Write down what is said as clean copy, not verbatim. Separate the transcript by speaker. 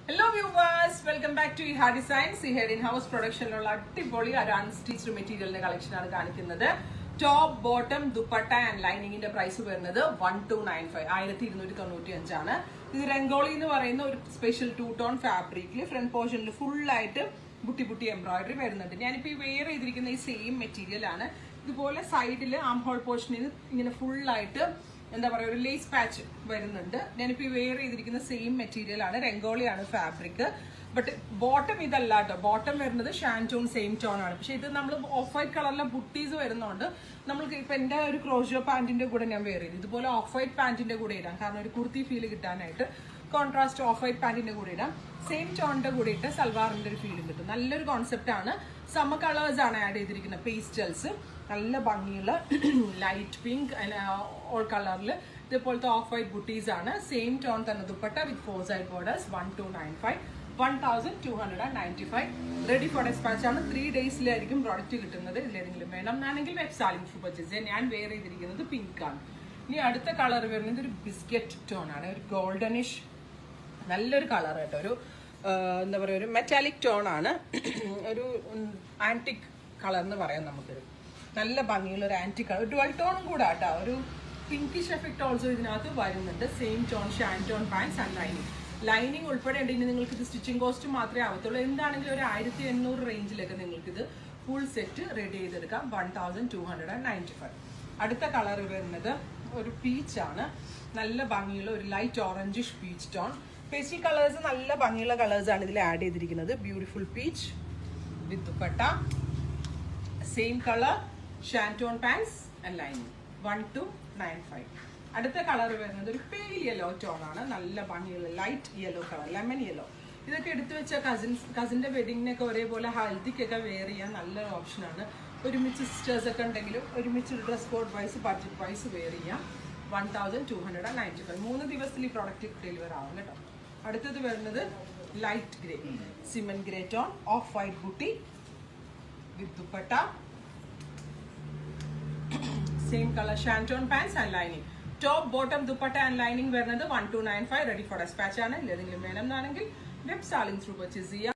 Speaker 1: Hello viewers, welcome back to Iha Designs. ഈ head in house പ്രൊഡക്ഷനിലുള്ള അടിപൊളി ഒരു അൺസ്റ്റിച്ച്ഡ് മെറ്റീരിയലിന്റെ കളക്ഷൻ ആണ് കാണിക്കുന്നത്. ടോപ്പ് ബോട്ടം ദുപ്പട്ട ആൻഡ് ലൈനിങ്ങിന്റെ പ്രൈസ് വരുന്നത് 1295 1295 ആണ്. ഇത് രംഗോളി എന്ന് പറയുന്ന ഒരു സ്പെഷ്യൽ 2 ടോൺ ഫാബ്രിക്കിൽ ഫ്രണ്ട് പോർഷനിൽ ഫുൾ ആയിട്ട് ബുട്ടി ബുട്ടി എംബ്രോയിഡറി വരുന്നുണ്ട്. ഞാനിപ്പോൾ ഈ വെയർ ചെയ്തിരിക്കുന്ന ഈ സെയിം മെറ്റീരിയൽ ആണ്. ഇതുപോലെ സൈഡിൽ ആം ഹോൾ പോർഷനിൽ ഇങ്ങനെ ഫുൾ ആയിട്ട് എന്താ പറയുക ഒരു ലേസ് പാച്ച് വരുന്നുണ്ട്. ഞാനിപ്പോൾ ഈ വെയർ ചെയ്തിരിക്കുന്ന സെയിം മെറ്റീരിയൽ ആണ്, രംഗോളിയാണ് ഫാബ്രിക്. ബട്ട് ബോട്ടം ഇതല്ല കേട്ടോ, ബോട്ടം വരുന്നത് ഷാൻറ്റോൺ സെയിം ടോൺ ആണ്. പക്ഷെ ഇത് നമ്മൾ ഓഫ് വൈറ്റ് കളറിലെ ബുട്ടീസ് വരുന്നതുകൊണ്ട് നമ്മൾക്ക് ഇപ്പം എൻ്റെ ഒരു ക്രോഷോ പാൻറ്റിൻ്റെ കൂടെ ഞാൻ വെയർ ചെയ്തു. ഇതുപോലെ ഓഫ് വൈറ്റ് പാൻറ്റിൻ്റെ കൂടെ ഇടാം, കാരണം ഒരു കുർത്തി ഫീൽ കിട്ടാനായിട്ട് കോൺട്രാസ്റ്റ് ഓഫ് വൈറ്റ് പാൻറ്റിൻ്റെ കൂടെ ഇടാം. സെയിം ടോണിൻ്റെ കൂടെ ഇട്ട് സൽവാറിൻ്റെ ഒരു ഫീലും കിട്ടും. നല്ലൊരു കോൺസെപ്റ്റ് ആണ്. സമ്മർ കളേഴ്സ് ആണ് ആഡ് ചെയ്തിരിക്കുന്നത്, പേസ്റ്റൽസ് നല്ല ഭംഗിയുള്ള ലൈറ്റ് പിങ്ക് ഓൾ കളറിൽ ഇതുപോലത്തെ ഓഫ് വൈറ്റ് ബുട്ടീസ് ആണ്. സെയിം ടോൺ തന്നെ dupatta with 4 side borders. 1295 1295 ready for dispatch ആണ്. 3 ഡേയ്സിലായിരിക്കും പ്രോഡക്റ്റ് കിട്ടുന്നത്. ഇതിലേതെങ്കിലും വേണം എന്നാണെങ്കിൽ വെബ്സൈറ്റിൽ ത്രൂ പർച്ചേസ്. ഞാൻ വെയർ ചെയ്തിരിക്കുന്നത് പിങ്ക് ആണ്. ഇനി അടുത്ത കളർ വരുന്നത് ഒരു ബിസ്ക്കറ്റ് ടോൺ ആണ്, ഒരു ഗോൾഡനിഷ് നല്ലൊരു കളർ കേട്ടോ. ഒരു എന്താ പറയുക ഒരു മെറ്റാലിക് ടോൺ ആണ്, ഒരു ആന്റിക് കളർ എന്ന് പറയാം. നമുക്കൊരു നല്ല ഭംഗിയുള്ള ഒരു ആന്റിക് കളർ, ഡുവൽ ടോണും കൂടെ കേട്ടോ. ഒരു പിങ്കിഷ് എഫക്ട് ഓൾസോ ഇതിനകത്ത് വരുന്നുണ്ട്. Same tone shantoon pants and lining ഉൾപ്പെടെ ഉണ്ടെങ്കിൽ നിങ്ങൾക്ക് ഇത് സ്റ്റിച്ചിങ് കോസ്റ്റ് മാത്രമേ ആവത്തുള്ളൂ. എന്താണെങ്കിലും ഒരു 1800 റേഞ്ചിലൊക്കെ നിങ്ങൾക്ക് ഇത് ഫുൾ സെറ്റ് റെഡി ചെയ്തെടുക്കാം. 1295. അടുത്ത കളർ വരുന്നത് ഒരു പീച്ച് ആണ്, നല്ല ഭംഗിയുള്ള ഒരു light orangish peach tone. Pastel colours നല്ല ഭംഗിയുള്ള കളേഴ്സ് ആണ് ഇതിൽ ആഡ് ചെയ്തിരിക്കുന്നത്. Beautiful peach with dupatta, same colour shantoon pants and lining. 1295. അടുത്ത കളർ വരുന്നത് ഒരു പെയിൽ യെല്ലോ ടോൺ ആണ്, നല്ല ഭംഗിയുള്ള light yellow colour, lemon yellow. ഇതൊക്കെ എടുത്തു വെച്ച കസിൻ്റെ വെഡിങ്ങിനൊക്കെ ഒരേപോലെ ഹൽദിക്കൊക്കെ വെയർ ചെയ്യാൻ നല്ലൊരു ഓപ്ഷനാണ്. ഒരുമിച്ച് സിസ്റ്റേഴ്സ് ഒക്കെ ഉണ്ടെങ്കിലും ഒരുമിച്ച് dress code wise budget wise wear ചെയ്യാം. 1295. 3 ദിവസത്തിൽ ഈ പ്രോഡക്റ്റ് ഡെലിവർ ആവും കേട്ടോ. അടുത്തത് വരുന്നത് light grey cement grey tone off white buti with dupatta, same colour shantoon pants and lining. Top bottom dupatta and lining വരുന്നത് 1295 റെഡി ഫോർ ഡെസ്പാച്ച് ആണ്. ഏതെങ്കിലും വേണം എന്നാണെങ്കിൽ വെബ് സാലിംഗ് ത്രൂ പർച്ചേസ് ചെയ്യാം.